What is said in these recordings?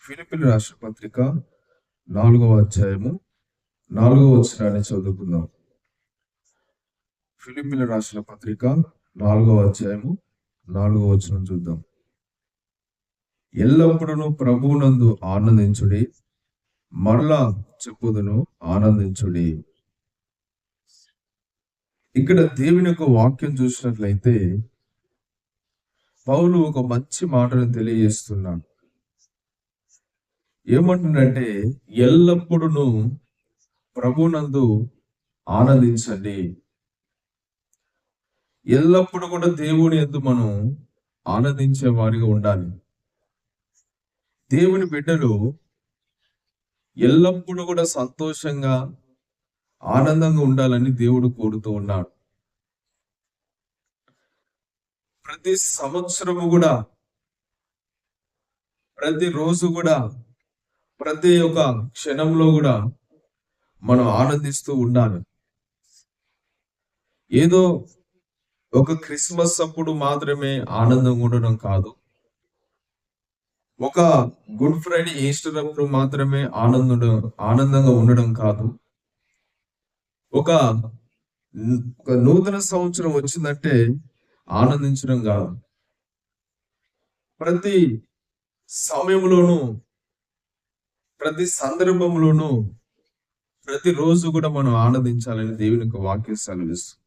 ఫిలిప్పీయుల రాసిన పత్రిక 4వ అధ్యాయము 4వ వచనాన్ని చదువుకుందాం. ఫిలిప్పీయుల రాసిన పత్రిక 4వ అధ్యాయము 4వ వచనం చూద్దాం. ఎల్లప్పుడూ ప్రభువునందు ఆనందించుడి, మరలా చెప్పుదును ఆనందించుడి. ఇక్కడ దేవుని యొక్క వాక్యం చూసినట్లయితే పౌలు ఒక మంచి మాటను తెలియజేస్తున్నాడు. ఏమంటుందంటే, ఎల్లప్పుడూ ప్రభునందు ఆనందించండి. ఎల్లప్పుడూ కూడా దేవుని యందు మనం ఆనందించే వారిగా ఉండాలి. దేవుని బిడ్డలు ఎల్లప్పుడూ కూడా సంతోషంగా ఆనందంగా ఉండాలని దేవుడు కోరుతూ ఉన్నాడు. ప్రతి సంవత్సరము కూడా, ప్రతి రోజు కూడా, ప్రతి ఒక్క క్షణంలో కూడా మనం ఆనందిస్తూ ఉండాలి. ఏదో ఒక క్రిస్మస్ అప్పుడు మాత్రమే ఆనందంగా ఉండడం కాదు, ఒక గుడ్ ఫ్రైడే ఈస్టర్ అప్పుడు మాత్రమే ఆనందంగా ఉండడం కాదు, ఒక నూతన సంవత్సరం వచ్చిందంటే ఆనందించడం కాదు. ప్రతి సమయంలోనూ, ప్రతి సందర్భంలోనూ, ప్రతి రోజు కూడా మనం ఆనందించాలని దేవుని యొక్క వాక్యం సెలవిస్తుంది.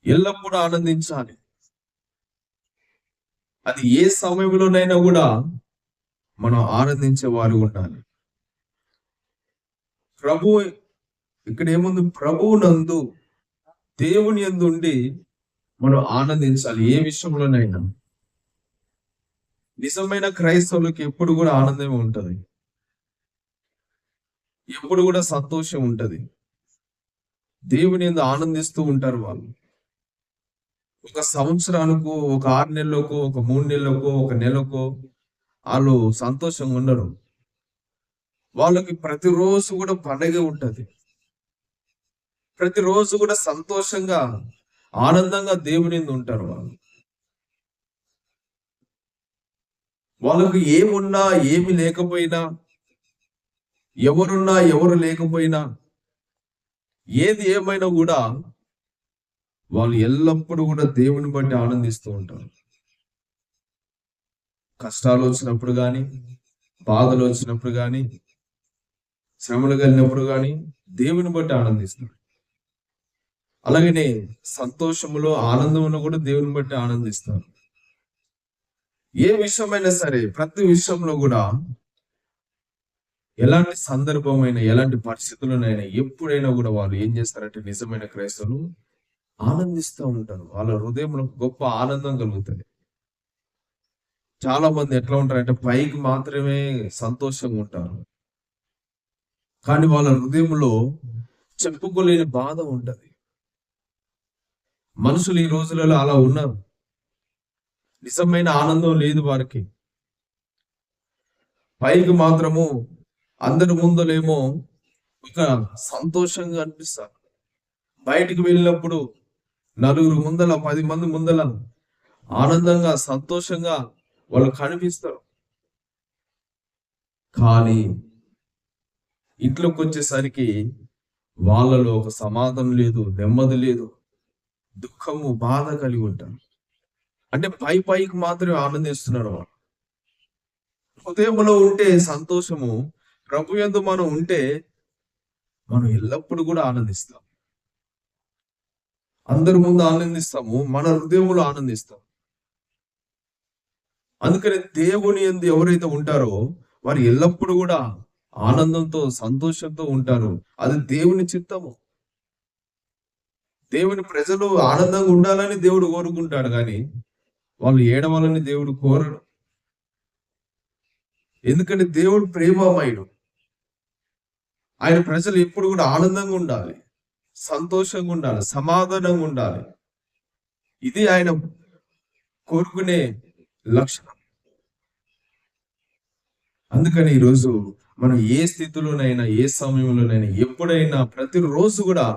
ఎల్లప్పుడూ ఆనందించాలి. అది ఏ సమయంలోనైనా కూడా మనం ఆనందించే వారు ఉండాలి. ప్రభు ఇక్కడ ఏముంది? ప్రభువునందు, దేవుని యందు ఉండి మనం ఆనందించాలి. ఏ విషయంలోనైనా నిజమైన క్రైస్తవులకు ఎప్పుడు కూడా ఆనందం ఉంటది, ఎప్పుడు కూడా సంతోషం ఉంటది. దేవుని యందు ఆనందిస్తూ ఉంటారు వాళ్ళు. ఒక సంవత్సరానికో, ఒక 6 నెలలకో, ఒక 3 నెలలకో, ఒక నెలకో వాళ్ళు సంతోషంగా ఉండరు. వాళ్ళకి ప్రతిరోజు కూడా పండగ ఉంటది. ప్రతిరోజు కూడా సంతోషంగా, ఆనందంగా దేవుని యందు ఉంటారు వాళ్ళు. వాళ్ళకు ఏమున్నా, ఏమి లేకపోయినా, ఎవరున్నా, ఎవరు లేకపోయినా, ఏది ఏమైనా కూడా వాళ్ళు ఎల్లప్పుడూ కూడా దేవుని బట్టి ఆనందిస్తూ ఉంటారు. కష్టాలు వచ్చినప్పుడు కానీ, బాధలు వచ్చినప్పుడు కానీ, శ్రమలు కలిగినప్పుడు కానీ దేవుని బట్టి ఆనందిస్తారు. అలాగనే సంతోషములో, ఆనందంలో కూడా దేవుని బట్టి ఆనందిస్తారు. ఏ విషయమైనా సరే, ప్రతి విషయంలో కూడా, ఎలాంటి సందర్భమైనా, ఎలాంటి పరిస్థితుల్లోనైనా, ఎప్పుడైనా కూడా వాళ్ళు ఏం చేస్తారంటే, నిజమైన క్రైస్తవులు ఆనందిస్తూ ఉంటారు. వాళ్ళ హృదయంలో గొప్ప ఆనందం కలుగుతుంది. చాలా మంది ఎట్లా ఉంటారంటే, పైకి మాత్రమే సంతోషంగా ఉంటారు, కానీ వాళ్ళ హృదయంలో చెప్పుకోలేని బాధ ఉంటది. మనుషులు ఈ రోజులలో అలా ఉన్నారు. నిజమైన ఆనందం లేదు వారికి. పైకి మాత్రము అందరి ముందులేమో ఒక సంతోషంగా అనిపిస్తారు. బయటికి వెళ్ళినప్పుడు నలుగురు ముందల, 10 మంది ముందల ఆనందంగా, సంతోషంగా వాళ్ళు కనిపిస్తారు. కానీ ఇంట్లోకి వచ్చేసరికి వాళ్ళలో ఒక సమాధానం లేదు, నెమ్మది లేదు, దుఃఖము, బాధ కలిగి ఉంటారు. అంటే పైకి మాత్రమే ఆనందిస్తున్నారు వాళ్ళు. హృదయంలో ఉంటే సంతోషము, ప్రభు యందు మనం ఉంటే మనం ఎల్లప్పుడూ కూడా ఆనందిస్తాం. అందరి ముందు ఆనందిస్తాము, మన హృదయంలో ఆనందిస్తాం. అందుకని దేవుని యందు ఎవరైతే ఉంటారో వారు ఎల్లప్పుడూ కూడా ఆనందంతో, సంతోషంతో ఉంటారు. అది దేవుని చిత్తము. దేవుని ప్రజలు ఆనందంగా ఉండాలని దేవుడు కోరుకుంటాడు, కానీ వాళ్ళు ఏడవాలని దేవుడు కోరడు. ఎందుకంటే దేవుడు ప్రేమమయుడు. ఆయన ప్రజలు ఎప్పుడు కూడా ఆనందంగా ఉండాలి, సంతోషంగా ఉండాలి, సమాధానంగా ఉండాలి. ఇది ఆయన కోరుకునే లక్షణం. అందుకని ఈరోజు మనం ఏ స్థితిలోనైనా, ఏ సమయంలోనైనా, ఎప్పుడైనా, ప్రతిరోజు కూడా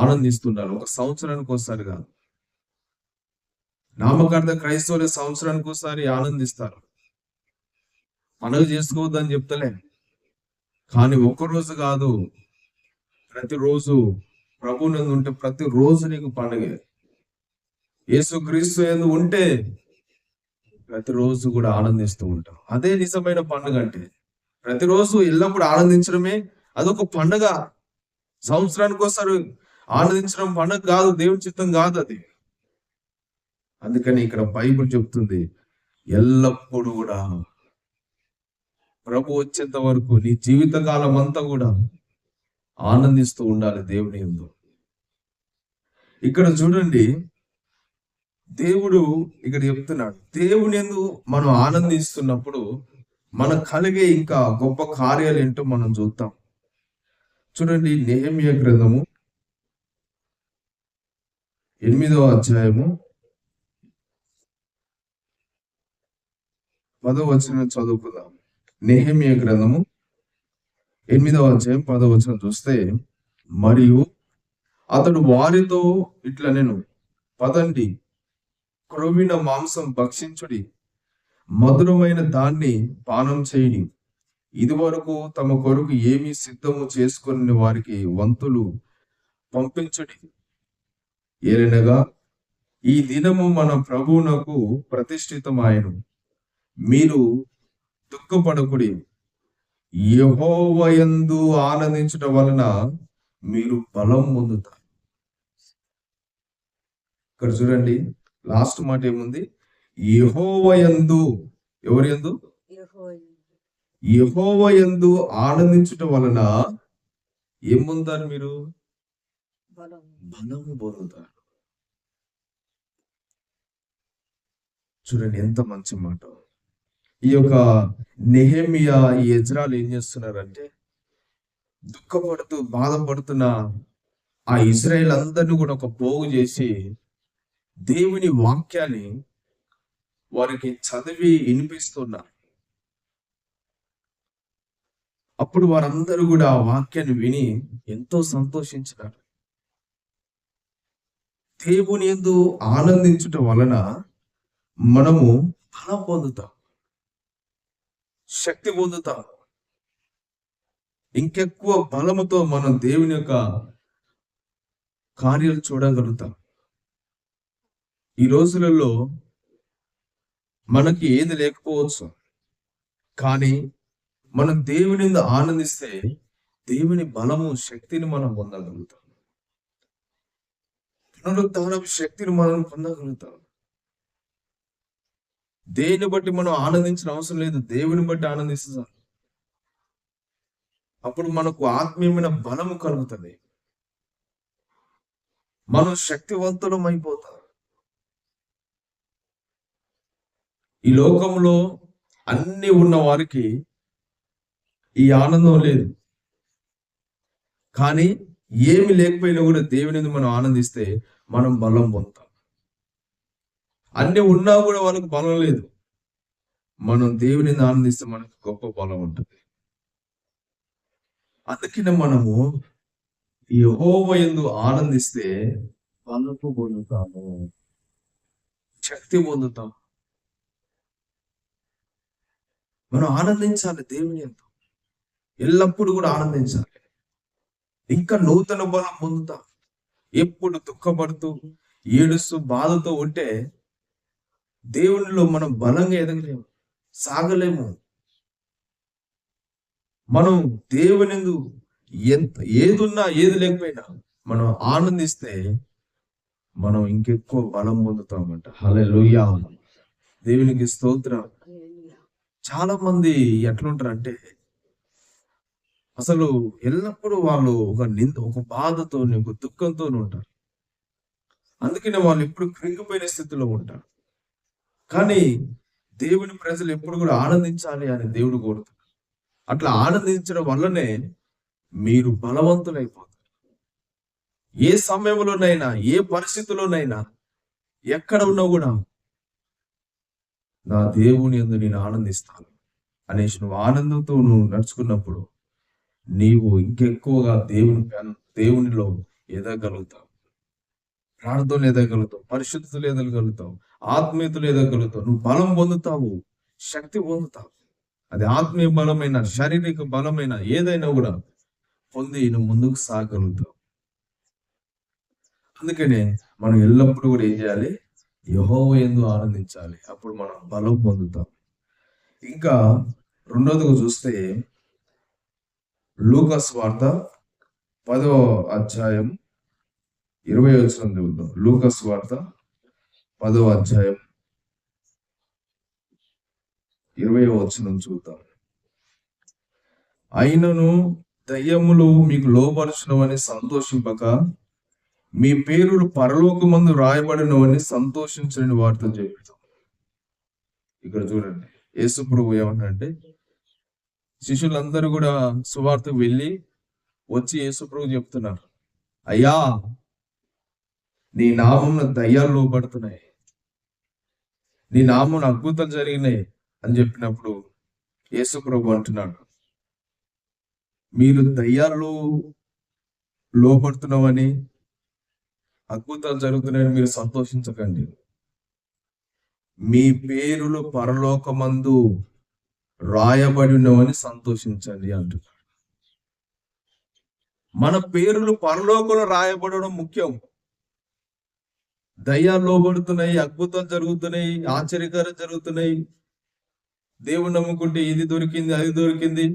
ఆనందిస్తున్నారు. ఒక సంవత్సరానికి ఒకసారి కాదు. నామకార్థ క్రైస్తవులు సంవత్సరానికి ఒకసారి ఆనందిస్తారు. పండుగ చేసుకోవద్దని చెప్తలే, కానీ ఒక్కరోజు కాదు, ప్రతిరోజు ప్రభు నందు ఉంటే ప్రతిరోజు నీకు పండుగే. యేసుక్రీస్తు యందు ఉంటే ప్రతిరోజు కూడా ఆనందిస్తూ ఉంటాం. అదే నిజమైన పండుగ అంటే. ప్రతిరోజు ఎల్లప్పుడు ఆనందించడమే అదొక పండుగ. సంవత్సరానికి ఒకసారి ఆనందించడం పండుగ కాదు, దేవుని చిత్తం కాదు అది. అందుకని ఇక్కడ బైబిల్ చెప్తుంది, ఎల్లప్పుడూ కూడా ప్రభు వచ్చేంత వరకు నీ జీవితకాలం అంతా కూడా ఆనందిస్తూ ఉండాలి దేవుని యందు. ఇక్కడ చూడండి, దేవుడు ఇక్కడ చెప్తున్నాడు, దేవుని యందు మనం ఆనందిస్తున్నప్పుడు మనకు కలిగే ఇంకా గొప్ప కార్యాలు ఏంటో మనం చూద్దాం. చూడండి, నెహెమ్యా గ్రంథము 8వ అధ్యాయము 10వ వచనం చదువుకుందాం. నెహెమ్యా గ్రంథము 8వ అధ్యాయం 10వ వచనం చూస్తే, మరియు అతడు వారితో ఇట్లా నేను, పదండి, క్రొవ్విన మాంసం భక్షించుడి, మధురమైన దాన్ని పానం చేయని, ఇదివరకు తమ కొరకు ఏమీ సిద్ధము చేసుకుని వారికి వంతులు పంపించుడి. ఏలనగా ఈ దినము మన ప్రభువునకు ప్రతిష్ఠితమాయను. మీరు దుఃఖపడకుడి, యెహోవా యందు ఆనందించుట వలన మీరు బలం పొందుతారు. ఇక్కడ చూడండి, లాస్ట్ మాట ఏముంది? యెహోవా యందు, ఎవరి యందు? యెహోవా యందు ఆనందించుట వలన ఏం పొందుతారు? మీరు బలము పొందుతారు. చూడండి ఎంత మంచి మాట. ఈ యొక్క నెహెమియా, ఈ ఎజ్రాలు ఏం చేస్తున్నారంటే, దుఃఖపడుతూ బాధపడుతున్న ఆ ఇశ్రాయేల్ అందరినీ కూడా ఒక పోగు చేసి దేవుని వాక్యాన్ని వారికి చదివి వినిపిస్తున్నారు. అప్పుడు వారందరూ కూడా ఆ వాక్యాన్ని విని ఎంతో సంతోషించినారు. దేవుని యందు ఆనందించుట వలన మనము బలం పొందుతాం, శక్తి పొందుతాం. ఇంకెక్కువ బలముతో మనం దేవుని యొక్క కార్యాలు చూడగలుగుతాం. ఈ రోజులలో మనకి ఏది లేకపోవచ్చు, కానీ మనం దేవుని యందు ఆనందిస్తే దేవుని బలము, శక్తిని మనం పొందగలుగుతాం. పునరుద్ధానపు శక్తిని మనం పొందగలుగుతాం. దేని బట్టి మనం ఆనందించిన అవసరం లేదు, దేవుని బట్టి ఆనందిస్తాం. అప్పుడు మనకు ఆత్మీయమైన బలము కలుగుతుంది, మనం శక్తివంతులం అయిపోతాం. ఈ లోకంలో అన్ని ఉన్న వారికి ఈ ఆనందం లేదు, కానీ ఏమి లేకపోయినా కూడా దేవుని మనం ఆనందిస్తే మనం బలం పొందుతాం. అన్ని ఉన్నా కూడా వాళ్ళకి బలం లేదు, మనం దేవుని ఆనందిస్తే మనకు గొప్ప బలం ఉంటుంది. అందుకనే మనము యెహోవా యందు ఆనందిస్తే బలము పొందుతాము, శక్తి పొందుతాం. మనం ఆనందించాలి దేవుని యందు, ఎల్లప్పుడూ కూడా ఆనందించాలి. ఇంకా నూతన బలం పొందుతాం. ఎప్పుడు దుఃఖపడుతూ ఏడుస్తూ బాధతో ఉంటే దేవునిలో మనం బలంగా ఎదగలేము, సాగలేము. మనం దేవుని యందు ఏదున్నా ఏది లేకపోయినా మనం ఆనందిస్తే మనం ఇంకెక్కువ బలం పొందుతామంట. హల్లెలూయా, దేవునికి స్తోత్రం. చాలా మంది ఎట్లుంటారంటే, అసలు ఎల్లప్పుడూ వాళ్ళు ఒక బాధతో, ఒక దుఃఖంతో ఉంటారు. అందుకనే వాళ్ళు ఎప్పుడు కృంగిపోయిన స్థితిలో ఉంటారు. కానీ దేవుని ప్రజలు ఎప్పుడు కూడా ఆనందించాలి అని దేవుడు కోరుతాడు. అట్లా ఆనందించడం వల్లనే మీరు బలవంతులైపోతారు. ఏ సమయంలోనైనా, ఏ పరిస్థితిలోనైనా, ఎక్కడ ఉన్నా కూడా నా దేవుని యందు నేను ఆనందిస్తాను అనేసి నువ్వు ఆనందంతో నువ్వు నడుచుకున్నప్పుడు నీవు ఇంకెక్కువగా దేవునిలో ఎదగలుగుతావు, ప్రార్థనలు ఎదగలుగుతావు, పరిశుద్ధతలు ఎదగలుగుతావు, ఆత్మీయతలు ఎదగలుగుతావు. నువ్వు బలం పొందుతావు, శక్తి పొందుతావు. అది ఆత్మీయ బలమైన, శారీరక బలమైన ఏదైనా కూడా పొంది నువ్వు ముందుకు సాగలుగుతావు. అందుకనే మనం ఎల్లప్పుడూ కూడా ఏం చేయాలి? యెహోవా యందు ఆనందించాలి. అప్పుడు మనం బలం పొందుతాం. ఇంకా రెండోదిగా చూస్తే లూకా సువార్త 10వ అధ్యాయం 20వ వచనం చదువుతాం. లూకా సువార్త 10వ అధ్యాయం 20వ వచనం చూద్దాం. అయినను దయ్యములు మీకు లోబరుచునవని సంతోషింపక మీ పేరులు పరలోకమందు రాయబడినవని సంతోషించని వార్తలు చెబుతాం. ఇక్కడ చూడండి, యేసు ప్రభు ఏమన్నాడంటే, శిష్యులందరూ కూడా సువార్తకు వెళ్ళి వచ్చి యేసు ప్రభు చెప్తున్నారు, అయ్యా నీ నామమున దయ్యాలు లోబడుతున్నాయి, నీ నామమున అద్భుతాలు జరిగినాయి అని చెప్పినప్పుడు యేసు ప్రభు అంటున్నాడు, మీరు దయ్యాలు లోబడుతున్నామని, అద్భుతాలు జరుగుతున్నాయని మీరు సంతోషించకండి, మీ పేరులు పరలోకమందు రాయబడినవని సంతోషించండి అంటున్నాడు. మన పేరులు పరలోకంలో రాయబడడం ముఖ్యం. దయ్యాలు లోబడుతున్నాయి, అద్భుతాలు జరుగుతున్నాయి, ఆశ్చర్యకారం జరుగుతున్నాయి, దేవుని నమ్ముకుంటే ఇది దొరికింది, అది దొరికింది,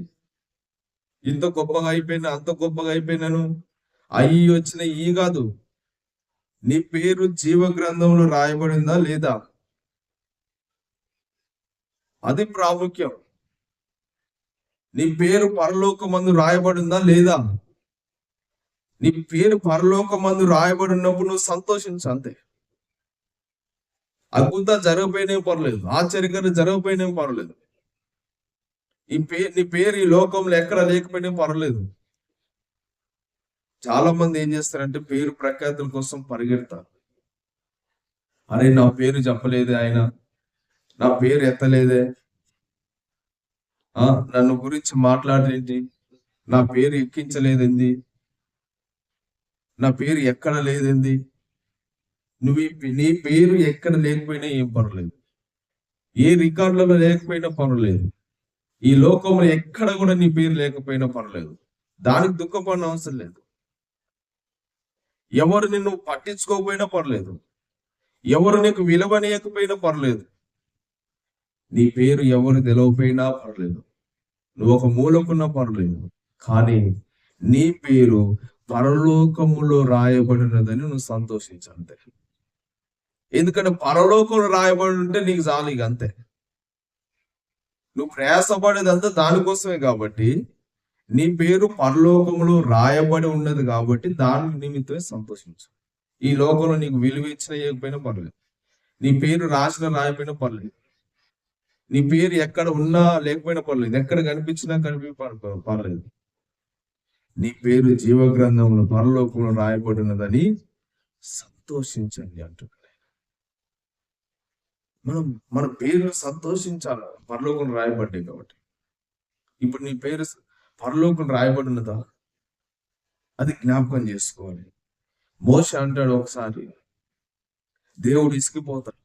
ఇంత గొప్పగా అయిపోయినా, అంత గొప్పగా అయిపోయినాను, అయ్యి వచ్చినాయి, ఈ కాదు. నీ పేరు జీవ గ్రంథంలో రాయబడిందా లేదా, అది ప్రాముఖ్యం. నీ పేరు పరలోకమందు రాయబడిందా లేదా? నీ పేరు పరలోకమందు రాయబడినప్పుడు నువ్వు సంతోషించు అంతే. అద్భుతాలు జరగపోయినా పర్లేదు, ఆశ్చర్యకరం జరగపోయినా పర్లేదు, నీ పేరు ఈ లోకంలో ఎక్కడ లేకపోయినా పర్లేదు. చాలా మంది ఏం చేస్తారంటే పేరు ప్రఖ్యాతుల కోసం పరిగెడతారు. అరే నా పేరు చెప్పలేదే ఆయన, నా పేరు ఎత్తలేదే, నన్ను గురించి మాట్లాడేంటి, నా పేరు ఎక్కించలేదండి, నా పేరు ఎక్కడ లేదండి. నీ పేరు ఎక్కడ లేకపోయినా ఏం పర్లేదు, ఏ రికార్డులలో లేకపోయినా పర్లేదు, ఈ లోకంలో ఎక్కడ కూడా నీ పేరు లేకపోయినా పర్లేదు, దానికి దుఃఖపడిన అవసరం లేదు. ఎవరు నిన్ను పట్టించుకోకపోయినా పర్లేదు, ఎవరు నీకు విలువనీయకపోయినా పర్లేదు, నీ పేరు ఎవరు తెలవకపోయినా పర్లేదు, నువ్వు ఒక మూలకున్నా పర్లేదు, కానీ నీ పేరు పరలోకములో రాయబడినదని నువ్వు సంతోషించంతే. ఎందుకంటే పరలోకంలో రాయబడి ఉంటే నీకు చాలు, ఇక అంతే. నువ్వు ప్రయాసపడేదంతా దానికోసమే కాబట్టి, నీ పేరు పరలోకములో రాయబడి ఉన్నది కాబట్టి దాని నిమిత్తమే సంతోషించు. ఈ లోకంలో నీకు విలువ ఇచ్చిన ఇవ్వకపోయినా పర్లేదు, నీ పేరు రాసిన రాయకపోయినా పర్లేదు, నీ పేరు ఎక్కడ ఉన్నా లేకపోయినా పర్లేదు, ఎక్కడ కనిపించినా పర్లేదు, నీ పేరు జీవ గ్రంథంలో పరలోకంలో రాయబడినదని సంతోషించండి అంటున్నాడు. మన పేరు సంతోషించాలి, పరలోకం రాయబడ్డాయి కాబట్టి. ఇప్పుడు నీ పేరు పరలోకం రాయబడినదా, అది జ్ఞాపకం చేసుకోవాలి. మోషే అంటాడు ఒకసారి, దేవుడు ఇసికిపోతాడు,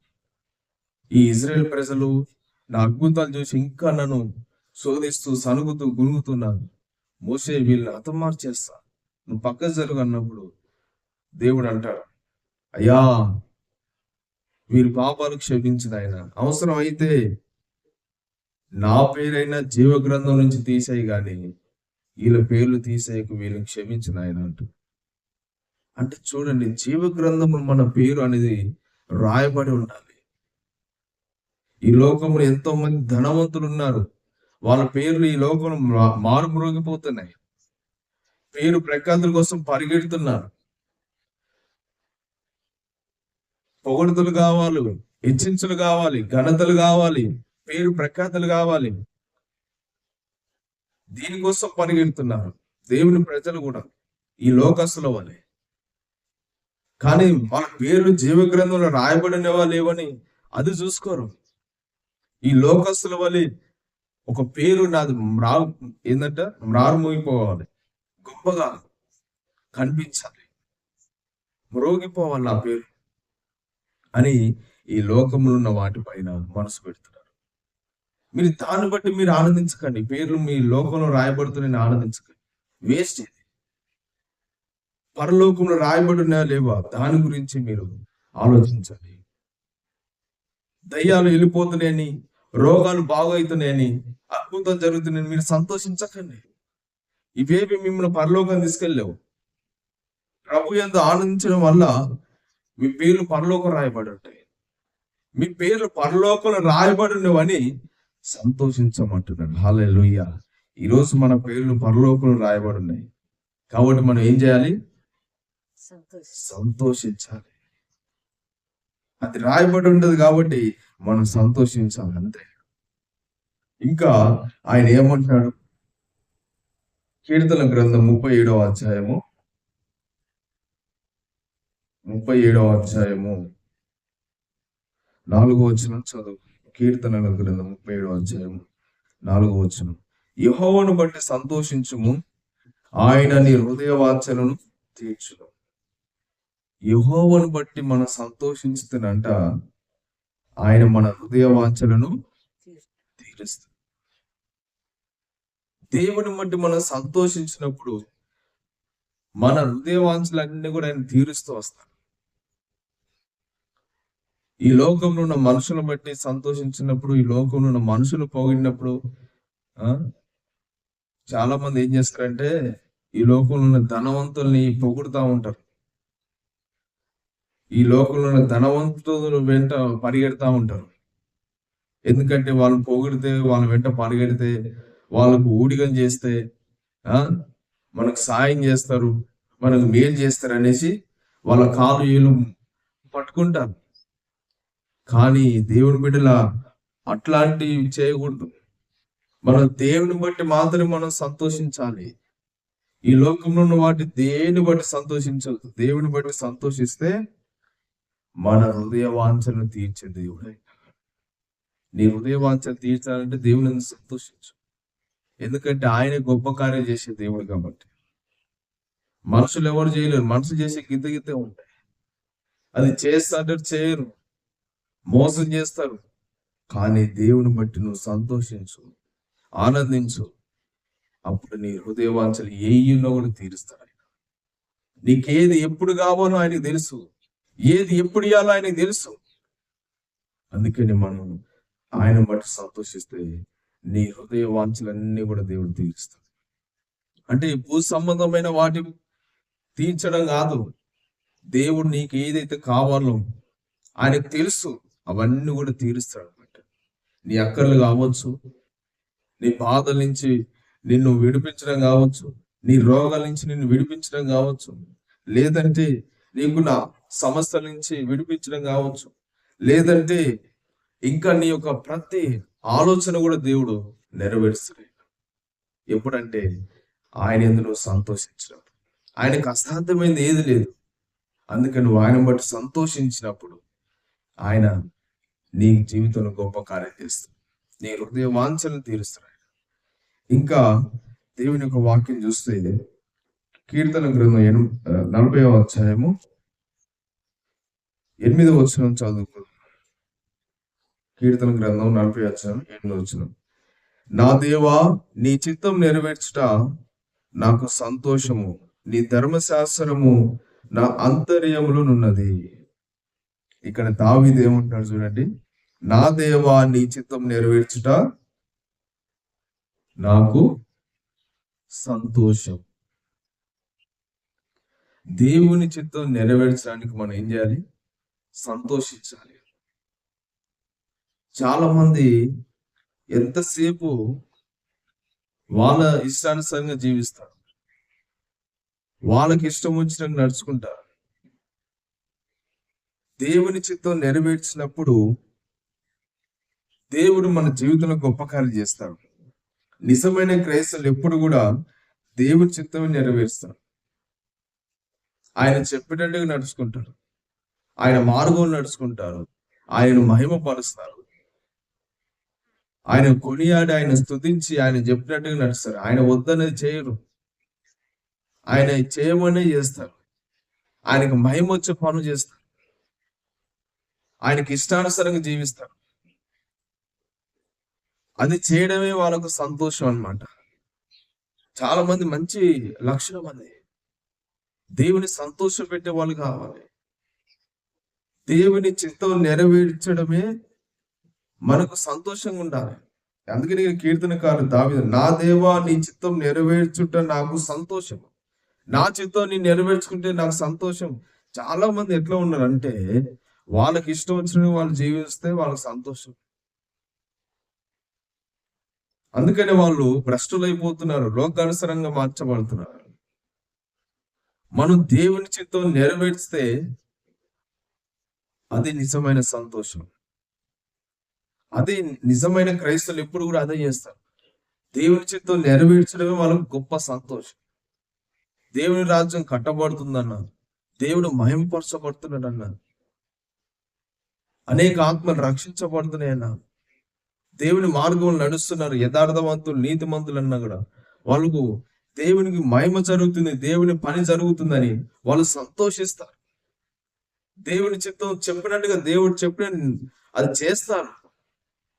ఈ ఇజ్రాయెల్ ప్రజలు నా అద్భుతాలు చూసి ఇంకా నన్ను శోధిస్తూ సనుగుతూ గునుగుతున్నారు, మోషే వీళ్ళని హతమార్చేస్తా, నువ్వు పక్క జరుగు అన్నప్పుడు దేవుడు అంటాడు, అయ్యా వీరి పాపాలు క్షమించిన ఆయన, అవసరం అయితే నా పేరైనా జీవ గ్రంథం నుంచి తీసేయి కానీ వీళ్ళ పేర్లు తీసేయకు, వీళ్ళని క్షమించిన ఆయన అంటూ. అంటే చూడండి, జీవ గ్రంథము మన పేరు అనేది రాయబడి ఉండాలి. ఈ లోకంలో ఎంతో మంది ధనవంతులు ఉన్నారు, వాళ్ళ పేర్లు ఈ లోకంలో మారుమ్రోగిపోతున్నాయి, పేరు ప్రఖ్యాతుల కోసం పరిగెడుతున్నారు. పొగడుతులు కావాలి, హెచ్చించులు కావాలి, ఘనతలు కావాలి, పేరు ప్రఖ్యాతులు కావాలి, దీనికోసం పరిగెడుతున్నారు దేవుని ప్రజలు కూడా ఈ లోకస్తుల వలె. కానీ వాళ్ళ పేర్లు జీవ గ్రంథంలో రాయబడినవా లేవని అది చూసుకోరు. ఈ లోకస్తుల వలె ఒక పేరు నాది ఏంటంటే మ్రారుమోగిపోవాలి, గొప్పగా కనిపించాలి, మ్రోగిపోవాలి నా పేరు అని ఈ లోకంలో ఉన్న వాటిపైన మనసు పెడుతున్నారు. మీరు దాన్ని బట్టి మీరు ఆనందించకండి. పేర్లు మీ లోకంలో రాయబడుతున్నాయని ఆనందించకండి. వేస్ట్ ఇది. పరలోకంలో రాయబడినా లేవా దాని గురించి మీరు ఆలోచించండి. దయ్యాలు వెళ్ళిపోతున్నాయని, రోగాలు బాగవుతున్నాయని, అద్భుతం జరుగుతున్నాయని మీరు సంతోషించకండి. ఇవేవి మిమ్మల్ని పరలోకం తీసుకెళ్ళలేవు. ప్రభు యందు ఆనందించడం వల్ల మీ పేర్లు పరలోకం రాయబడి ఉంటాయి. మీ పేర్లు పరలోకంలో రాయబడినవని సంతోషించమంటున్నాడు. హల్లెలూయా. ఈరోజు మన పేర్లు పరలోకంలో రాయబడి ఉన్నాయి కాబట్టి మనం ఏం చేయాలి? సంతోషించాలి. అది రాయబడి ఉంటది కాబట్టి మనం సంతోషించాలి అంతే. ఇంకా ఆయన ఏమంటున్నాడు? కీర్తన గ్రంథం 37వ అధ్యాయము 4వ వచనం చదువు. కీర్తనల గ్రంథం 37వ అధ్యాయము 4వ వచనం. యెహోవాను బట్టి సంతోషించుము, ఆయన నీ హృదయ వాంఛలను తీర్చును. యెహోవాను బట్టి మనం సంతోషించుతున్నంట ఆయన మన హృదయ వాంఛలను తీరుస్తాడు. దేవుని బట్టి మనం సంతోషించినప్పుడు మన హృదయ వాంఛలన్నీ కూడా ఆయన తీరుస్తూ వస్తాడు. ఈ లోకంలో ఉన్న మనుషులను బట్టి సంతోషించినప్పుడు, ఈ లోకంలో ఉన్న మనుషులు పొగిడినప్పుడు చాలా మంది ఏం చేస్తారంటే ఈ లోకంలో ఉన్న ధనవంతుల్ని పొగుడుతూ ఉంటారు. ఈ లోకంలో ఉన్న ధనవంతుల వెంట పరిగెడతా ఉంటారు. ఎందుకంటే వాళ్ళు పొగిడితే, వాళ్ళ వెంట పరిగెడితే, వాళ్ళకు ఊడిగం చేస్తే మనకు సాయం చేస్తారు, మనకు మేలు చేస్తారు అనేసి వాళ్ళ కాలు ఏలు పట్టుకుంటారు. కానీ దేవుని బిడ్డల అట్లాంటివి చేయకూడదు. మనం దేవుని బట్టి మాత్రమే మనం సంతోషించాలి. ఈ లోకంలో ఉన్న వాటి దేని బట్టి సంతోషించదు. దేవుని బట్టి సంతోషిస్తే మన హృదయ వాంఛను తీర్చే దేవుడే. నీ హృదయ వాంఛను తీర్చాలంటే దేవుని సంతోషించు. ఎందుకంటే ఆయన గొప్ప కార్యం చేసే దేవుడు కాబట్టి. మనుషులు ఎవరు చేయలేరు. మనసు చేసే గిద్ద ఉంటాయి. అది చేస్తాంటే చేయరు, మోసం చేస్తారు. కానీ దేవుని బట్టి నువ్వు సంతోషించు, ఆనందించు. అప్పుడు నీ హృదయ వాంఛలు ఏయ్యున్నా కూడా తీరుస్తాడు ఆయన. నీకేది ఎప్పుడు కావాలో ఆయనకు తెలుసు, ఏది ఎప్పుడు ఇవ్వాలో ఆయనకు తెలుసు. అందుకని మనం ఆయన బట్టి సంతోషిస్తే నీ హృదయ వాంఛలన్నీ కూడా దేవుడు తీరుస్తాడు. అంటే భూ సంబంధమైన వాటి తీర్చడం కాదు. దేవుడు నీకు ఏదైతే కావాలో ఆయనకు తెలుసు, అవన్నీ కూడా తీరుస్తాడు అనమాట. నీ అక్కర్లు కావచ్చు, నీ బాధల నుంచి నిన్ను విడిపించడం కావచ్చు, నీ రోగాల నుంచి నిన్ను విడిపించడం కావచ్చు, లేదంటే నీకున్న సమస్యల నుంచి విడిపించడం కావచ్చు, లేదంటే ఇంకా నీ యొక్క ప్రతి ఆలోచన కూడా దేవుడు నెరవేరుస్తాడు. ఎప్పుడంటే ఆయన యందు నువ్వు సంతోషించినప్పుడు. ఆయనకు అసాధ్యమైనది ఏది లేదు. అందుకని నువ్వు ఆయన బట్టి సంతోషించినప్పుడు ఆయన నీ జీవితంలో గొప్ప కార్యం చేస్తాడు. నీ హృదయ వాంఛలను తీరుస్తాడు. ఇంకా దేవుని యొక్క వాక్యం చూస్తే కీర్తన గ్రంథం 40వ అధ్యాయము 8వ వచనం చదువుకో. కీర్తన గ్రంథం 40వ అధ్యాయం 8వ వచనం. నా దేవా, నీ చిత్తం నెరవేర్చుట నాకు సంతోషము, నీ ధర్మశాస్త్రము నా అంతర్యములోనున్నది. ఇక్కడ దావీదు ఏమంటాడు చూడండి. నా దేవా, నీ చిత్తం నెరవేర్చుట నాకు సంతోషం. దేవుని చిత్తం నెరవేర్చడానికి మనం ఏం చేయాలి? సంతోషించాలి. చాలా మంది ఎంతసేపు వాళ్ళ ఇష్టానుసారంగా జీవిస్తారు, వాళ్ళకి ఇష్టం వచ్చినట్టు నడుచుకుంటారు. దేవుని చిత్తం నెరవేర్చినప్పుడు దేవుడు మన జీవితంలో గొప్ప కార్యం చేస్తాడు. నిజమైన క్రైస్తవులు ఎప్పుడు కూడా దేవుని చిత్తం నెరవేరుస్తారు. ఆయన చెప్పేటట్టుగా నడుచుకుంటారు, ఆయన మార్గంలో నడుచుకుంటారు, ఆయనను మహిమపరుస్తారు, ఆయన కొనియాడి, ఆయన స్తుతించి, ఆయన చెప్పినట్టుగా నడుస్తారు. ఆయన వద్దనేది చేయరు, ఆయన చేయమనే చేస్తారు. ఆయనకు మహిమ వచ్చే పనులు చేస్తారు, ఆయనకి ఇష్టానుసారంగా జీవిస్తారు. అది చేయడమే వాళ్ళకు సంతోషం అన్నమాట. చాలా మంది మంచి లక్షణం అది. దేవుని సంతోషపెట్టే వాళ్ళు కావాలి. దేవుని చిత్తం నెరవేర్చడమే మనకు సంతోషంగా ఉండాలి. అందుకని కీర్తనకారుడు దావీదు, నా దేవా నీ చిత్తం నెరవేర్చుట నాకు సంతోషం. నా చిత్తం నీ నెరవేర్చుకుంటే నాకు సంతోషం. చాలా మంది ఎట్లా ఉన్నారంటే వాళ్ళకి ఇష్టం వచ్చిన వాళ్ళు జీవిస్తే వాళ్ళకి సంతోషం. అందుకనే వాళ్ళు భ్రష్టులైపోతున్నారు, లోకానుసరంగా మార్చబడుతున్నారు. మనం దేవుని చిత్తం నెరవేర్చితే అది నిజమైన సంతోషం. అది నిజమైన క్రైస్తవులు ఎప్పుడు కూడా అదే చేస్తారు. దేవుని చిత్తం నెరవేర్చడమే వాళ్ళకు గొప్ప సంతోషం. దేవుని రాజ్యం కట్టబడుతుందన్న, దేవుడు మహింపరచబడుతున్నాడన్న, అనేక ఆత్మలు రక్షించబడుతున్నాయన్న, దేవుని మార్గం నడుస్తున్నారు యథార్థవంతులు నీతిమంతులు అన్నా కూడా వాళ్ళకు దేవునికి మహిమ జరుగుతుంది, దేవుని పని జరుగుతుందని వాళ్ళు సంతోషిస్తారు. దేవుని చిత్తం చెప్పినట్టుగా దేవుడు చెప్పిన అది చేస్తారు.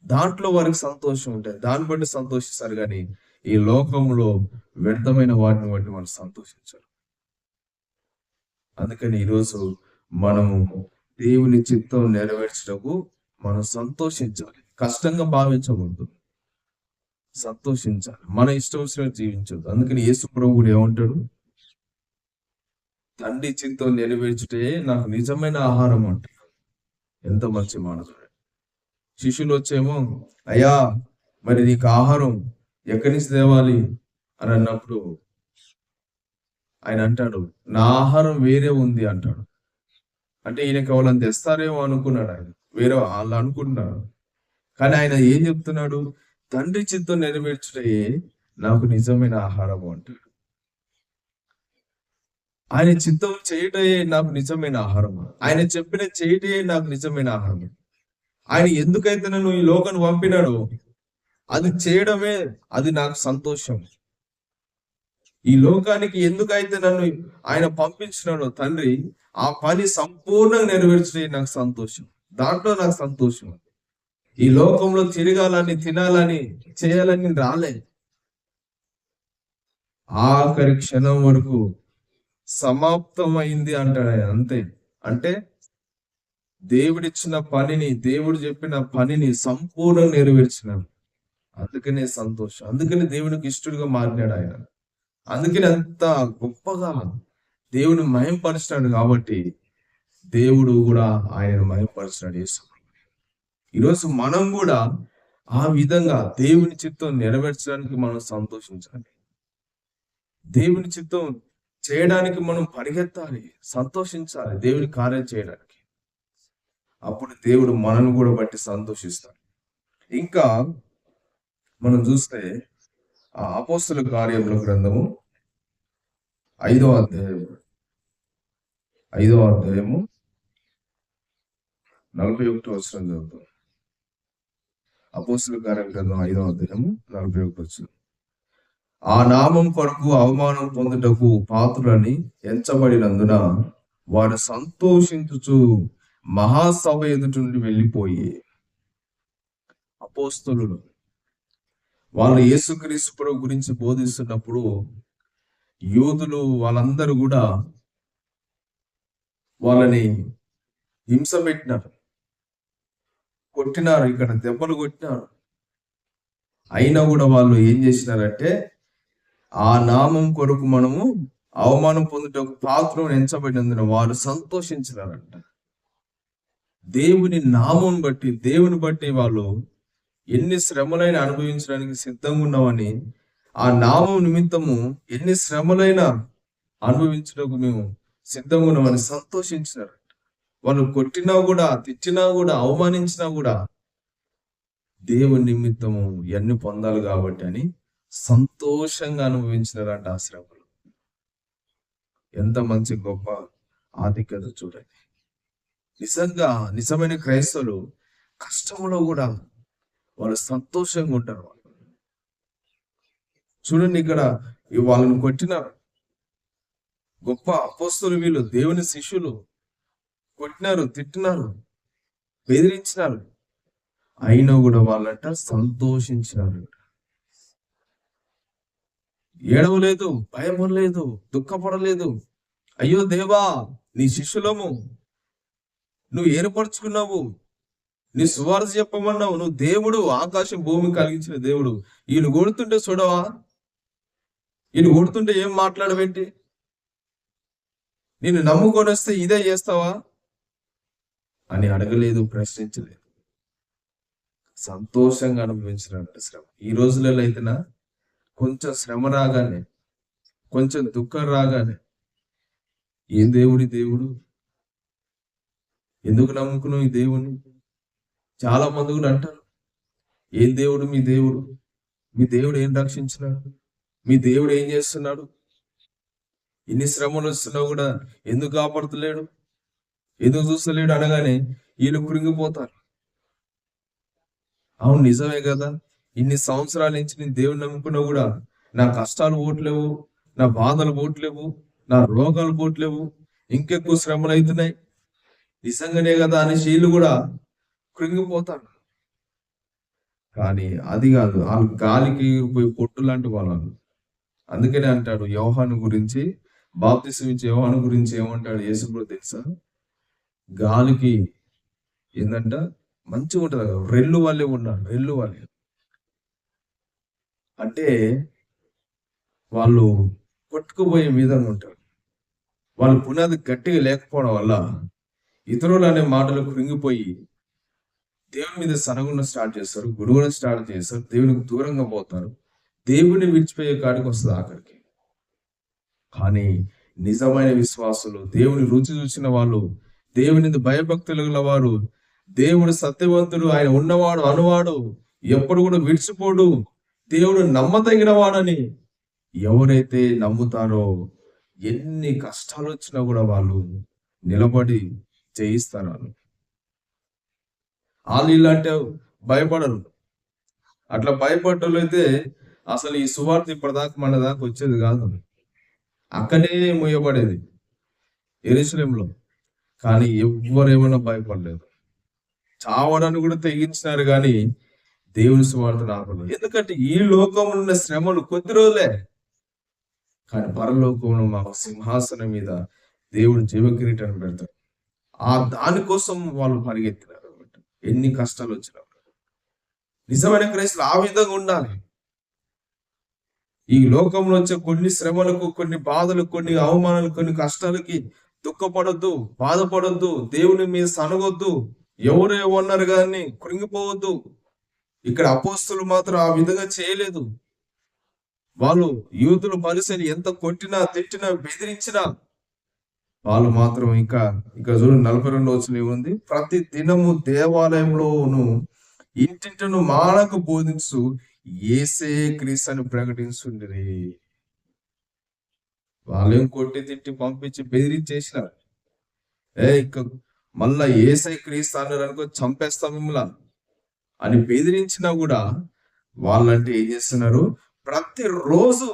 దాంట్లో వారికి సంతోషం ఉంటుంది, దాన్ని బట్టి సంతోషిస్తారు. కానీ ఈ లోకంలో వ్యర్థమైన వాటిని బట్టి వాళ్ళు సంతోషించారు. అందుకని ఈరోజు మనము దేవుని చిత్తం నెరవేర్చటకు మనం సంతోషించాలి, కష్టంగా భావించకూడదు, సంతోషించాలి, మన ఇష్టం వచ్చినట్టు జీవించదు. అందుకని యేసు ప్రభువు ఏమంటాడు, తండ్రి చిత్తం నెరవేర్చుటే నాకు నిజమైన ఆహారం అంటాడు. ఎంత మంచి మాట. శిష్యులు వచ్చేమో, అయ్యా మరి నీకు ఆహారం ఎక్కడి నుంచి తేవాలి అని అన్నప్పుడు ఆయన అంటాడు, నా ఆహారం వేరే ఉంది అంటాడు. అంటే ఈయనకి ఎవరైనా తెస్తారేమో అనుకున్నాడు ఆయన, వేరే వాళ్ళు అనుకుంటున్నారు. కానీ ఆయన ఏం చెప్తున్నాడు, తండ్రి చిత్తం నెరవేర్చుటే నాకు నిజమైన ఆహారం అంటాడు. ఆయన చిత్తం చేయటే నాకు నిజమైన ఆహారం, ఆయన చెప్పిన చేయటే నాకు నిజమైన ఆహారం. ఆయన ఎందుకైతే నన్ను ఈ లోకాన్ని పంపినాడో అది చేయడమే అది నాకు సంతోషం. ఈ లోకానికి ఎందుకైతే నన్ను ఆయన పంపించినాడో తండ్రి, ఆ పని సంపూర్ణంగా నెరవేర్చే నాకు సంతోషం, దాంట్లో నాకు సంతోషం. ఈ లోకంలో తిరగాలని, తినాలని, చేయాలని రాలే. ఆఖరి క్షణం వరకు సమాప్తమైంది అంటాడు ఆయన, అంతే. అంటే దేవుడిచ్చిన పనిని, దేవుడు చెప్పిన పనిని సంపూర్ణంగా నెరవేర్చినాడు. అందుకనే సంతోషం, అందుకని దేవునికి ఇష్టడుగా మారినాడు ఆయన. అందుకని అంత గొప్పగా దేవుని మహింపరిచినాడు. కాబట్టి దేవుడు కూడా ఆయన మహింపరిచినాడు యేసు. ఈరోజు మనం కూడా ఆ విధంగా దేవుని చిత్తం నెరవేర్చడానికి మనం సంతోషించాలి. దేవుని చిత్తం చేయడానికి మనం పరిగెత్తాలి, సంతోషించాలి దేవుని కార్యం చేయడానికి. అప్పుడు దేవుడు మనల్ని కూడా బట్టి సంతోషిస్తాడు. ఇంకా మనం చూస్తే ఆ అపోస్తలుల కార్యముల గ్రంథము 5వ అధ్యాయము 41వ వచనం చదువుతాం. అపోస్తలుల కార్యముల గ్రంథం 5వ అధ్యాయము 41వ వచనం. ఆ నామం కొరకు అవమానం పొందుటకు పాత్రులని ఎంచబడినందున వారు సంతోషించుచు మహాసభ ఎదుటి నుండి వెళ్ళిపోయి. అపోస్తలులు వాళ్ళు యేసుక్రీస్తు ప్రభు గురించి బోధిస్తున్నప్పుడు యూదులు వాళ్ళందరూ కూడా వాళ్ళని హింస పెట్టినారు, కొట్టినారు, ఇక్కడ దెబ్బలు కొట్టినారు. అయినా కూడా వాళ్ళు ఏం చేసినారంటే, ఆ నామం కొరకు మనము అవమానం పొందుటకు పాత్రను ఎంచబడినందున వారు సంతోషించినారంట. దేవుని నామం బట్టి, దేవుని బట్టి వాళ్ళు ఎన్ని శ్రమలైనా అనుభవించడానికి సిద్ధంగా ఉన్నామని, ఆ నామం నిమిత్తము ఎన్ని శ్రమలైనా అనుభవించడానికి మేము సిద్ధంగా ఉన్నామని సంతోషించినారు. వాళ్ళు కొట్టినా కూడా, తిట్టినా కూడా, అవమానించినా కూడా దేవుని నిమిత్తము ఎన్ని పొందాలి కాబట్టి అని సంతోషంగా అనుభవించినారంట ఆ శ్రమలు. ఎంత మంచి గొప్ప ఆధిక్యత చూడండి. నిజంగా నిజమైన క్రైస్తవులు కష్టంలో కూడా వాళ్ళు సంతోషంగా ఉంటారు. చూడండి, ఇక్కడ వాళ్ళని కొట్టినారు, గొప్ప అపోస్తలులు వీళ్ళు, దేవుని శిష్యులు. కొట్టినారు, తిట్టినారు, బెదిరించినారు. అయినా కూడా వాళ్ళంట సంతోషించినారు. ఏడవలేదు, భయపడలేదు, దుఃఖపడలేదు. అయ్యో దేవా, నీ శిష్యులము నువ్వు ఏర్పరచుకున్నావు, నీ సువార్త చెప్పమన్నావు, నువ్వు దేవుడు, ఆకాశం భూమి కలిగించిన దేవుడు. ఈయన కొడుతుంటే చూడవా, ఈయన కొడుతుంటే ఏం మాట్లాడవేంటి, నేను నమ్ముకొని వస్తే ఇదే చేస్తావా అని అడగలేదు, ప్రశ్నించలేదు. సంతోషంగా అనుభవించినట్టు శ్రమ. ఈ రోజులలో అయితేనా కొంచెం శ్రమ రాగానే, కొంచెం దుఃఖం రాగానే, ఏం దేవుడి దేవుడు, ఎందుకు నమ్ముకున్నావు ఈ దేవుని? చాలా మంది కూడా అంటారు, ఏం దేవుడు మీ దేవుడు, మీ దేవుడు ఏం రక్షించినాడు, మీ దేవుడు ఏం చేస్తున్నాడు, ఇన్ని శ్రమలు వస్తున్నా కూడా ఎందుకు కాపాడుతలేడు, ఎందుకు చూస్తలేడు అనగానే వీళ్ళు కృంగిపోతారు. అవును, నిజమే కదా, ఇన్ని సంవత్సరాల నుంచి నేను దేవుని నమ్ముకున్నా కూడా నా కష్టాలు పోట్లేవు, నా బాధలు పోట్లేవు, నా రోగాలు పోట్లేవు, ఇంకెక్కువ శ్రమలు అవుతున్నాయి, నిజంగానే కదా అని వీళ్ళు కూడా కృంగిపోతారు. కానీ అది కాదు, వాళ్ళు గాలికి పోయి పొట్టు లాంటి వాళ్ళు. అందుకనే అంటాడు యోహాను గురించి, బాప్తిసం ఇచ్చే యోహాను గురించి ఏమంటాడు యేసుప్రభు తెలుసా? గాలికి ఏందంట మంచిగా ఉంటది కదా, రెల్లు వాళ్ళే ఉన్నారు, రెల్లు వాళ్ళే. అంటే వాళ్ళు కొట్టుకుపోయే విధంగా ఉంటారు. వాళ్ళు పునాది గట్టిగా లేకపోవడం వల్ల ఇతరులు అనే మాటలు కృంగిపోయి దేవుని మీద సనగుణ స్టార్ట్ చేస్తారు, గురువును స్టార్ట్ చేస్తారు, దేవునికి దూరంగా పోతారు, దేవుని విడిచిపోయే కాడికి వస్తుంది ఆఖరికి. కానీ నిజమైన విశ్వాసులు, దేవుని రుచి చూసిన వాళ్ళు, దేవుని భయభక్తులు గల వారు, దేవుడు సత్యవంతుడు, ఆయన ఉన్నవాడు అనువాడు, ఎప్పుడు కూడా విడిచిపోడు, దేవుడు నమ్మదగిన వాడని ఎవరైతే నమ్ముతారో ఎన్ని కష్టాలు వచ్చినా కూడా వాళ్ళు నిలబడి జయిస్తారు. వాళ్ళు ఇలాంటి భయపడరు. అట్లా భయపడ్డలు అయితే అసలు ఈ సువార్త ఇప్పటిదాకా మన దాకా వచ్చేది కాదు, అక్కడే మోయబడేది యెరూషలేములో. కానీ ఎవ్వరేమైనా భయపడలేదు, చావడానికి కూడా తెగించినారు కానీ దేవుని సువార్త ఆపలేదు. ఎందుకంటే ఈ లోకంలో ఉన్న శ్రమలు కొద్ది రోజులే, కానీ పరలోకంలో మాకు సింహాసనం మీద దేవుడు జీవకిరీటాన్ని పెడతాడు. ఆ దానికోసం వాళ్ళు పరిగెత్తినారు. ఎన్ని కష్టాలు వచ్చినా నిజమైన క్రైస్తవులు ఆ విధంగా ఉండాలి. ఈ లోకంలో వచ్చే కొన్ని శ్రమలకు, కొన్ని బాధలకు, కొన్ని అవమానాలకు, కొన్ని కష్టాలకి దుఃఖపడొద్దు, బాధపడొద్దు, దేవుని మీద సనగొద్దు, ఎవరు ఏమన్నారు కానీ కృంగిపోవద్దు. ఇక్కడ అపోస్తులు మాత్రం ఆ విధంగా చేయలేదు. వాళ్ళు యూదులు పరిసరి ఎంత కొట్టినా, తిట్టినా, బెదిరించినా వాళ్ళు మాత్రం ఇంకా చూడండి 42 వచనం ఉంది, ప్రతి దినము దేవాలయంలోను ఇంటింటను మానకు బోధించు యేసే క్రీస్తు అని ప్రకటించుండిరి. వాళ్ళేం కొట్టి తిట్టి పంపించి బెదిరించేసినారు. ఇక మళ్ళా యేసే క్రీస్తు అన్నారు అనుకో చంపేస్తాం మిమ్మల్ని అని బెదిరించినా కూడా వాళ్ళంటే ఏం చేస్తున్నారు, ప్రతిరోజు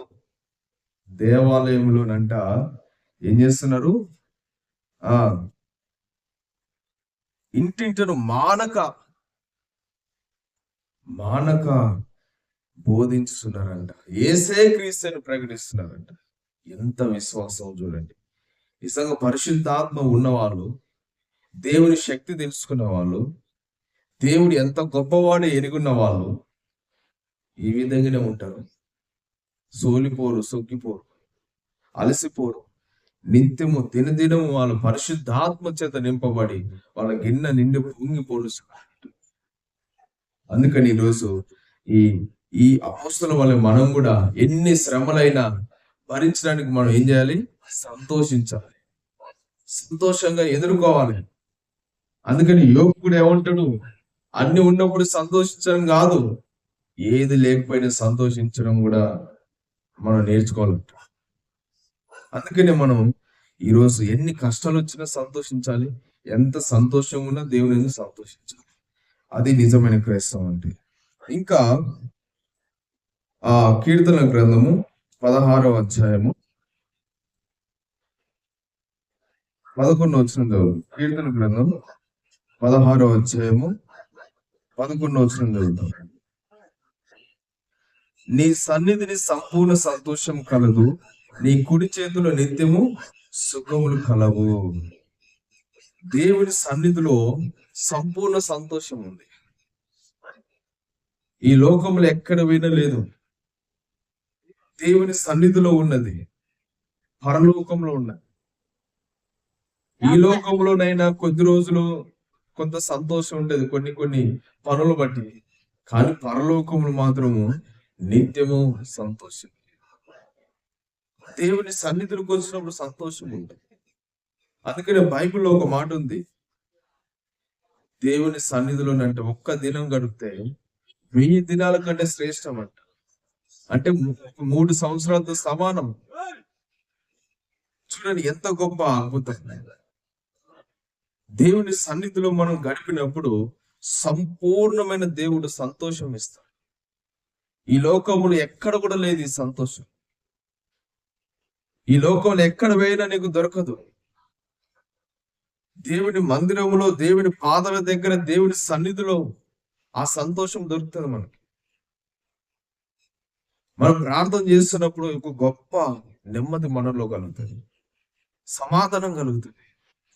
దేవాలయంలోనంట ఏం చేస్తున్నారు, ఇంటింటను మానక బోధించుతున్నారంట, యేసే క్రీస్తుని ప్రకటిస్తున్నారంట. ఎంత విశ్వాసం చూడండి. నిజంగా పరిశుద్ధాత్మ ఉన్నవాళ్ళు, దేవుని శక్తి తెలుసుకున్న వాళ్ళు, దేవుడు ఎంత గొప్పవాడు ఎరుగున్న వాళ్ళు ఈ విధంగానే ఉంటారు. సోలిపోరు, సొక్కిపోరు, అలసిపోరు. నిత్యము దినదినము వాళ్ళ పరిశుద్ధాత్మ చేత నింపబడి వాళ్ళ గిన్నె నిండి పొంగిపోలుస్తున్నారు. అందుకని ఈరోజు ఈ అపోస్తల వల్ల మనం కూడా ఎన్ని శ్రమలైనా భరించడానికి మనం ఏం చేయాలి, సంతోషించాలి, సంతోషంగా ఎదుర్కోవాలి. అందుకని యోగుడు ఏమంటాడు, అన్ని ఉన్నప్పుడు సంతోషించడం కాదు, ఏది లేకపోయినా సంతోషించడం కూడా మనం నేర్చుకోవాలంట. అందుకనే మనం ఈరోజు ఎన్ని కష్టాలు వచ్చినా సంతోషించాలి, ఎంత సంతోషం ఉన్నా దేవుని సంతోషించాలి. అది నిజమైన క్రైస్తవం అంటే. ఇంకా కీర్తన గ్రంథము 16వ అధ్యాయము 11వ వచనం చదువు. కీర్తన గ్రంథం 16వ అధ్యాయము 11వ వచనం చదువుతాం. నీ సన్నిధిని సంపూర్ణ సంతోషం కలదు, నీ కుడి చేతిలో నిత్యము సుఖములు కలవు. దేవుని సన్నిధిలో సంపూర్ణ సంతోషం ఉంది. ఈ లోకంలో ఎక్కడ వినలేదు. దేవుని సన్నిధిలో ఉన్నది, పరలోకంలో ఉన్నది. ఈ లోకంలోనైనా కొద్ది రోజులు కొంత సంతోషం ఉంటుంది, కొన్ని కొన్ని పనులు బట్టి. కానీ పరలోకములు మాత్రము నిత్యము సంతోషం. దేవుని సన్నిధిలోకి వచ్చినప్పుడు సంతోషం ఉంటుంది. అందుకనే బైబిల్లో ఒక మాట ఉంది, దేవుని సన్నిధిలోనంటే ఒక్క దినం గడిపితే 1000 దినాల కంటే శ్రేష్టం అంట. అంటే 3 సంవత్సరాలతో సమానం. చూడండి ఎంత గొప్ప అద్భుతం. దేవుని సన్నిధిలో మనం గడిపినప్పుడు సంపూర్ణమైన దేవుడు సంతోషం ఇస్తాడు. ఈ లోకములు ఎక్కడ కూడా లేదు ఈ సంతోషం. ఈ లోకంలో ఎక్కడ పోయినా నీకు దొరకదు. దేవుని మందిరములో, దేవుని పాదాల దగ్గర, దేవుని సన్నిధిలో ఆ సంతోషం దొరుకుతుంది మనకి. మనం ప్రార్థన చేస్తున్నప్పుడు ఒక గొప్ప నెమ్మది మనలో కలుగుతుంది, సమాధానం కలుగుతుంది,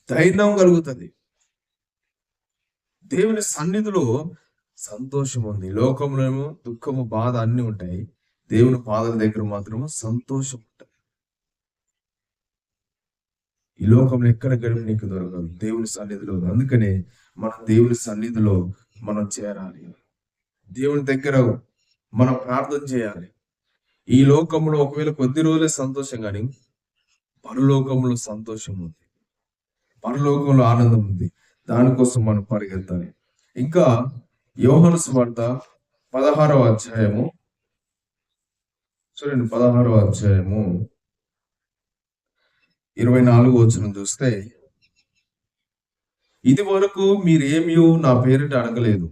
ధైర్యం కలుగుతుంది. దేవుని సన్నిధిలో సంతోషం ఉంది. లోకంలో ఏమో దుఃఖము, బాధ అన్ని ఉంటాయి. దేవుని పాదాల దగ్గర మాత్రము సంతోషం ఉంటుంది. ఈ లోకంలో ఎక్కడ గడిపి నీకు దొరకదు, దేవుని సన్నిధిలో. అందుకనే మనం దేవుని సన్నిధిలో మనం చేరాలి, దేవుని దగ్గర మనం ప్రార్థన చేయాలి. ఈ లోకంలో ఒకవేళ కొద్ది రోజులే సంతోషం, కానీ పరలోకంలో సంతోషం ఉంది, పరలోకంలో ఆనందం ఉంది. దానికోసం మనం పరిగెత్తాలి. ఇంకా యోహాను సువార్త 16వ అధ్యాయము చూడండి, 16వ అధ్యాయము 24వ వచనం చూస్తే, ఇది వరకు మీరేమీ నా పేరిట అడగలేదు,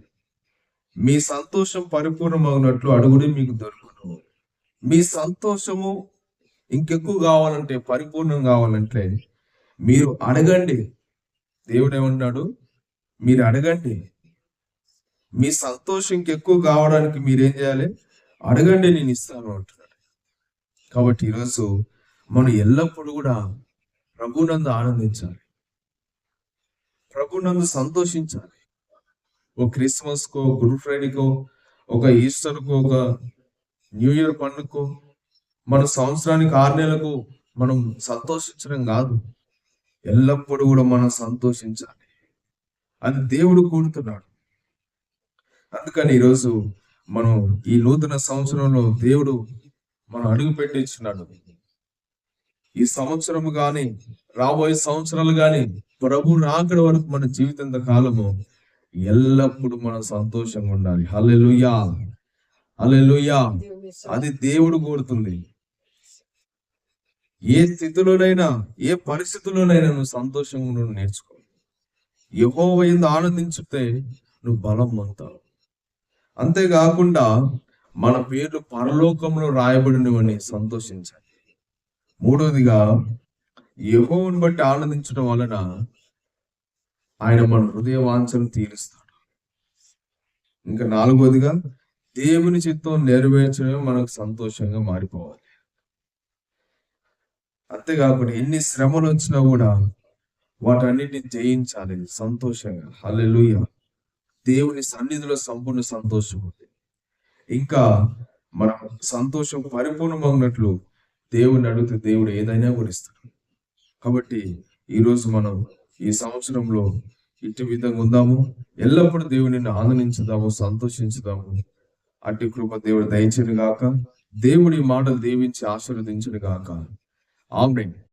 మీ సంతోషం పరిపూర్ణమగినట్లు అడుగుడి మీకు దొరుకును. మీ సంతోషము ఇంకెక్కువ కావాలంటే, పరిపూర్ణం కావాలంటే మీరు అడగండి. దేవుడు ఏమన్నాడు? మీరు అడగండి. మీ సంతోషం ఇంకెక్కువ కావడానికి మీరేం చేయాలి? అడగండి, నేను ఇస్తాను అంటున్నాడు. కాబట్టి ఈరోజు మనం ఎల్లప్పుడూ కూడా ప్రభునందు ఆనందించాలి, ప్రభునందు సంతోషించాలి. ఓ క్రిస్మస్కో, గుడ్ ఫ్రైడేకో, ఒక ఈస్టర్కో, ఒక న్యూ ఇయర్ పండుగకో, మన సంవత్సరానికి 6 నెలలకు మనం సంతోషించడం కాదు. ఎల్లప్పుడూ కూడా మనం సంతోషించాలి. అది దేవుడు కోరుతున్నాడు. అందుకని ఈరోజు మనం ఈ నూతన సంవత్సరంలో దేవుడు మనం అడుగు పెట్టించున్నాడు. ఈ సంవత్సరం గాని, రాబోయే సంవత్సరాలు గాని, ప్రభు రాకడ వరకు మన జీవితంత కాలము ఎల్లప్పుడూ మనం సంతోషంగా ఉండాలి. హల్లెలూయా, హల్లెలూయా. అది దేవుడు కోరుతుంది. ఏ స్థితిలోనైనా, ఏ పరిస్థితుల్లోనైనా నువ్వు సంతోషంగా నువ్వు నేర్చుకో. యెహోవా యందు ఆనందించితే నువ్వు బలం పొందుతావు. అంతేకాకుండా మన పేర్లు పరలోకంలో రాయబడినవని సంతోషించాలి. మూడవదిగా, యెహోవాను బట్టి ఆనందించడం వలన ఆయన మన హృదయ వాంఛను తీరుస్తాడు. ఇంకా 4వదిగా, దేవుని చిత్తం నెరవేర్చడమే మనకు సంతోషంగా మారిపోవాలి. అంతేకాకుండా ఎన్ని శ్రమలు వచ్చినా కూడా వాటన్నిటిని జయించాలి సంతోషంగా. హల్లెలూయా. దేవుని సన్నిధిలో సంపూర్ణ సంతోషం ఉంది. ఇంకా మన సంతోషం పరిపూర్ణమగినట్లు దేవుని అడిగితే దేవుడు ఏదైనా కూడా ఇస్తాడు. కాబట్టి ఈరోజు మనం ఈ సంవత్సరంలో ఇటు విధంగా ఉందాము, ఎల్లప్పుడూ దేవుని ఆనందించుదాము, సంతోషించుదాము. అట్టి కృప దేవుడు దయచేయును గాక. దేవుడి మాటలు దీవించి ఆశీర్వదించును గాక. ఆమేన్.